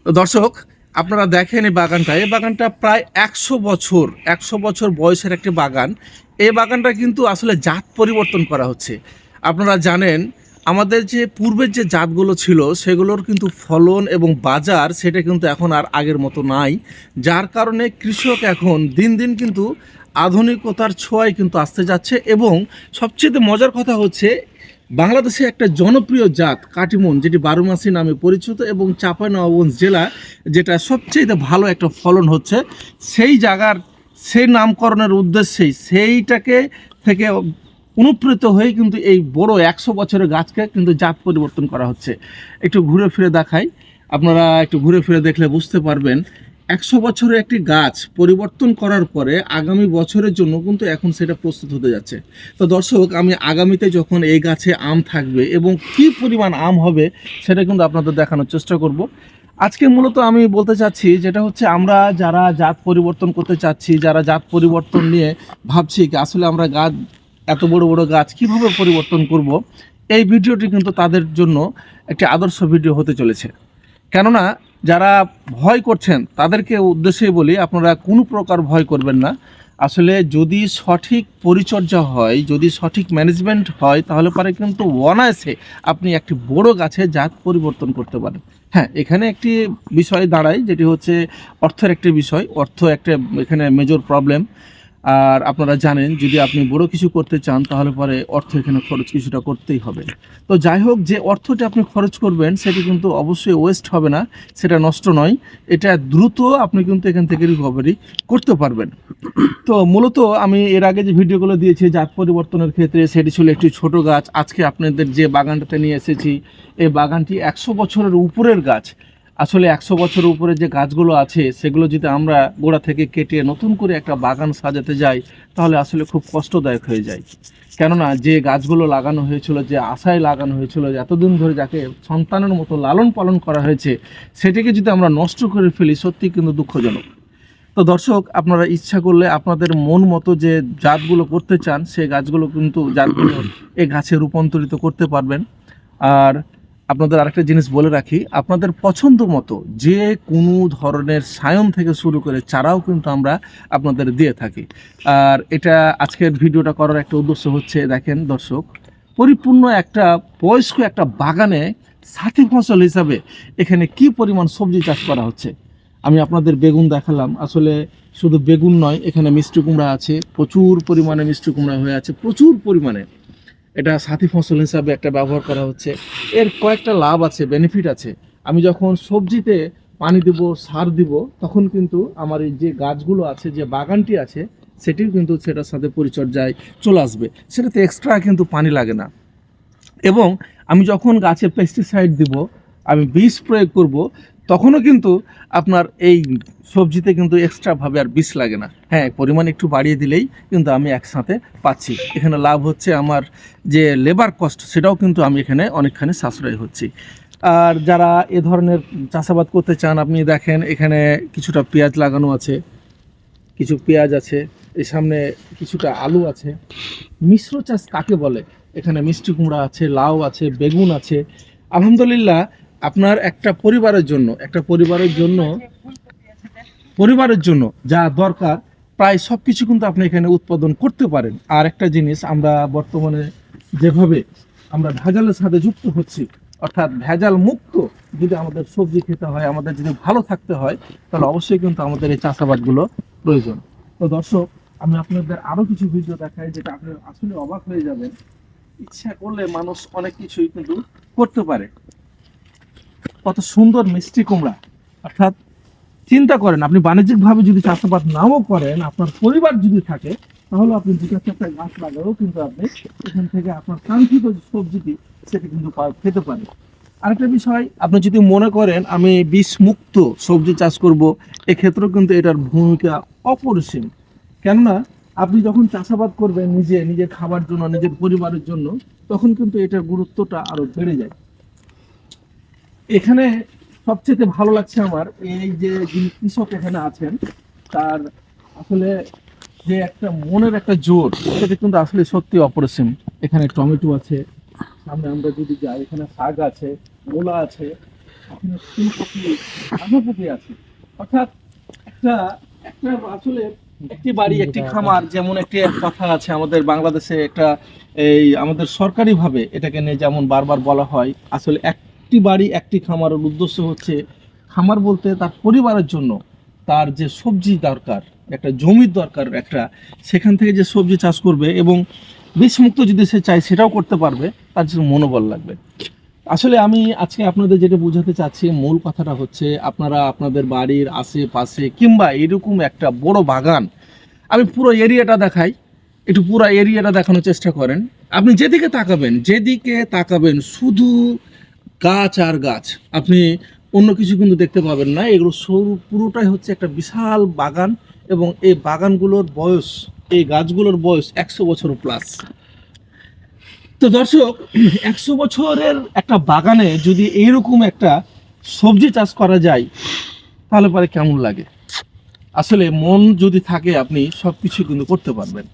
তো দর্শক, আপনারা দেখেন এই বাগানটা প্রায় 100 বছর বয়সের একটি বাগান। এই বাগানটা কিন্তু আসলে জাত পরিবর্তন করা হচ্ছে। আপনারা জানেন আমাদের যে পূর্বের যে জাতগুলো ছিল সেগুলোর কিন্তু ফলন এবং বাজার সেটা কিন্তু এখন আর আগের মতো নাই, যার কারণে কৃষক এখন দিন দিন কিন্তু আধুনিকতার ছোঁয়ায় কিন্তু আসতে যাচ্ছে। এবং সবচেয়ে মজার কথা হচ্ছে, বাংলাদেশে একটা জনপ্রিয় জাত কাটিমন, যেটি বারোমাসি নামে পরিচিত এবং চাঁপাইনবাবগঞ্জ জেলা যেটা সবচেয়ে ভালো একটা ফলন হচ্ছে, সেই জায়গার সেই নামকরণের উদ্দেশ্যেই সেইটাকে থেকে অনুপ্রেরিত হয়ে কিন্তু এই বড় 100 বছরের গাছকে কিন্তু জাত পরিবর্তন করা হচ্ছে। একটু ঘুরে ফিরে দেখাই, আপনারা একটু ঘুরে ফিরে দেখলে বুঝতে পারবেন 100 বছরের একটি গাছ পরিবর্তন করার পরে আগামী বছরের জন্য কিন্তু এখন সেটা প্রস্তুত হতে যাচ্ছে। তো দর্শক, আমি আগামীতে যখন এই গাছে আম থাকবে এবং কী পরিমাণ আম হবে সেটা কিন্তু আপনাদের দেখানোর চেষ্টা করব। আজকে মূলত আমি বলতে চাচ্ছি যেটা হচ্ছে, আমরা যারা জাত পরিবর্তন করতে চাচ্ছি, যারা জাত পরিবর্তন নিয়ে ভাবছি আসলে আমরা গাছ এত বড় বড় গাছ কিভাবে পরিবর্তন করব, এই ভিডিওটি কিন্তু তাদের জন্য একটি আদর্শ ভিডিও হতে চলেছে। কেননা যারা ভয় করছেন তাদেরকে উদ্দেশ্যেই বলি, আপনারা কোনো প্রকার ভয় করবেন না। আসলে যদি সঠিক পরিচর্যা হয়, যদি সঠিক ম্যানেজমেন্ট হয়, তাহলে পরে কিন্তু অনায়াসে আপনি একটি বড় গাছে জাত পরিবর্তন করতে পারেন। হ্যাঁ, এখানে একটি বিষয় দাঁড়ায়, যেটি হচ্ছে অর্থের একটি বিষয়। অর্থ একটা এখানে মেজর প্রবলেম। আর আপনারা জানেন, যদি আপনি বড় কিছু করতে চান তাহলে পরে অর্থ এখানে খরচ কিছুটা করতেই হবে। তো যাই হোক, যে অর্থটা আপনি খরচ করবেন সেটি কিন্তু অবশ্যই ওয়েস্ট হবে না, সেটা নষ্ট নয়, এটা দ্রুত আপনি কিন্তু এখান থেকে রিকভারি করতে পারবেন। তো মূলত আমি এর আগে যে ভিডিওগুলো দিয়েছি জাত পরিবর্তনের ক্ষেত্রে, সেটি ছিল একটি ছোট গাছ। আজকে আপনাদের যে বাগানটাতে নিয়ে এসেছি, এই বাগানটি 100 বছরের উপরের গাছ। আসলে 100 বছরের উপরে যে গাছগুলো আছে সেগুলো যদি আমরা গোড়া থেকে কেটে নতুন করে একটা বাগান সাজাতে যাই, তাহলে আসলে খুব কষ্টদায়ক হয়ে যায়। কেননা যে গাছগুলো লাগানো হয়েছিল, যে আশায় লাগানো হয়েছিল, এতদিন ধরে যাকে সন্তানের মতো লালন পালন করা হয়েছে, সেটিকে যদি আমরা নষ্ট করে ফেলি, সত্যি কিন্তু দুঃখজনক। তো দর্শক, আপনারা ইচ্ছা করলে আপনাদের মন মতো যে জাতগুলো করতে চান সেই গাছগুলো কিন্তু জাতগুলো এই গাছে রূপান্তরিত করতে পারবেন। আর আপনাদের আরেকটা জিনিস বলে রাখি, আপনাদের পছন্দ মতো যে কোনো ধরনের সায়ন থেকে শুরু করে চারাও কিন্তু আমরা আপনাদের দিয়ে থাকি। আর এটা আজকের ভিডিওটা করার একটা উদ্দেশ্য হচ্ছে, দেখেন দর্শক, পরিপূর্ণ একটা বয়স্ক একটা বাগানে সাথী ফসল হিসাবে এখানে কি পরিমাণ সবজি চাষ করা হচ্ছে। আমি আপনাদের বেগুন দেখালাম, আসলে শুধু বেগুন নয়, এখানে মিষ্টি কুমড়া আছে, প্রচুর পরিমাণে মিষ্টি কুমড়া হয়ে আছে, প্রচুর পরিমাণে। এটা সাথী ফসল হিসাবে একটা ব্যবহার করা হচ্ছে। এর কয়েকটা লাভ আছে, বেনিফিট আছে। আমি যখন সবজিতে পানি দিব, সার দিব, তখন কিন্তু আমার এই যে গাছগুলো আছে, যে বাগানটি আছে, সেটিও কিন্তু সেটার সাথে পরিচর্যায় চলে আসবে। সেটাতে এক্সট্রা কিন্তু পানি লাগে না। এবং আমি যখন গাছে পেস্টিসাইড দিব, আমি বিষ প্রয়োগ করব, তখনও কিন্তু আপনার এই সবজিতে কিন্তু এক্সট্রাভাবে আর বিষ লাগে না। হ্যাঁ, পরিমাণ একটু বাড়িয়ে দিলেই কিন্তু আমি একসাথে পাচ্ছি। এখানে লাভ হচ্ছে, আমার যে লেবার কস্ট সেটাও কিন্তু আমি এখানে অনেকখানি সাশ্রয় হচ্ছি। আর যারা এ ধরনের চাষাবাদ করতে চান, আপনি দেখেন এখানে কিছুটা পেঁয়াজ লাগানো আছে, কিছু পেঁয়াজ আছে, এই সামনে কিছুটা আলু আছে। মিশ্র চাষ কাকে বলে? এখানে মিষ্টি কুমড়া আছে, লাউ আছে, বেগুন আছে। আলহামদুলিল্লাহ, আপনার একটা পরিবারের জন্য যা দরকার প্রায় সব কিছু কিন্তু আপনি এখানে উৎপাদন করতে পারেন। আর একটা জিনিস, আমরা বর্তমানে যেভাবে আমরা ভেজালের সাথে যুক্ত হচ্ছি, অর্থাৎ ভেজাল মুক্ত যদি আমাদের সবজি খেতে হয়, আমাদের যদি ভালো থাকতে হয়, তাহলে অবশ্যই কিন্তু আমাদের এই চাষাবাদগুলো প্রয়োজন। তো দর্শক, আমি আপনাদের আরও কিছু ভিডিও দেখাই, যেটা আপনি আসলে অবাক হয়ে যাবেন। ইচ্ছা করলে মানুষ অনেক কিছুই কিন্তু করতে পারে। কত সুন্দর মিষ্টি কুমড়া! অর্থাৎ চিন্তা করেন, আপনি বাণিজ্যিকভাবে যদি চাষাবাদ নাও করেন, আপনার পরিবার যদি থাকে, তাহলে আপনি দুটো চারটা গাছ লাগালেও কিন্তু আপনি এখান থেকে আপনার কাঙ্ক্ষিত যে সবজিটি সেটা কিন্তু খেতে পারেন। আরেকটা বিষয়, আপনি যদি মনে করেন আমি বিষ মুক্ত সবজি চাষ করব, এক্ষেত্রেও কিন্তু এটার ভূমিকা অপরিসীম। কেননা আপনি যখন চাষাবাদ করবেন নিজের খাবার জন্য, নিজের পরিবারের জন্য, তখন কিন্তু এটার গুরুত্বটা আরো বেড়ে যায়। এখানে সবচেয়ে ভালো লাগছে আমার, এই যে যিনি কৃষক এখানে আছেন, তার আসলে যে একটা মনের একটা জোর, সেটা কিন্তু আসলে সত্যি অপরিসীম। এখানে টমেটো আছে, সামনে আমরা যদি যাই, এখানে শাক আছে, মূলা আছে, ফুলকপি আছে। অর্থাৎ একটা একটা আসলে একটি বাড়ি একটি খামার, যেমন একটি কথা আছে আমাদের বাংলাদেশে, একটা এই আমাদের সরকারিভাবে এটাকে নিয়ে যেমন বারবার বলা হয়, আসলে একটি বাড়ি একটি খামারের উদ্দেশ্য হচ্ছে খামার বলতে তার পরিবারের জন্য তার যে সবজি দরকার, একটা জমির দরকার, একটা সেখান থেকে যে সবজি চাষ করবে এবং বিষমুক্ত যদি সে চায় সেটাও করতে পারবে, তার জন্য মনোবল লাগবে। আসলে আমি আজকে আপনাদের যেটা বোঝাতে চাচ্ছি, মূল কথাটা হচ্ছে আপনারা আপনাদের বাড়ির আশেপাশে কিংবা এরকম একটা বড় বাগান, আমি পুরো এরিয়াটা দেখাই, একটু পুরো এরিয়াটা দেখানোর চেষ্টা করেন। আপনি যেদিকে তাকাবেন শুধু গাছ আর গাছ, আপনি অন্য কিছু কিন্তু দেখতে পাবেন না। এগুলো সরু পুরোটাই হচ্ছে একটা বিশাল বাগান, এবং এই বাগানগুলোর বয়স, এই গাছগুলোর বয়স 100 বছর প্লাস। তো দর্শক, 100 বছরের একটা বাগানে যদি এইরকম একটা সবজি চাষ করা যায়, তাহলে পরে কেমন লাগে? আসলে মন যদি থাকে আপনি সব কিছু কিন্তু করতে পারবেন।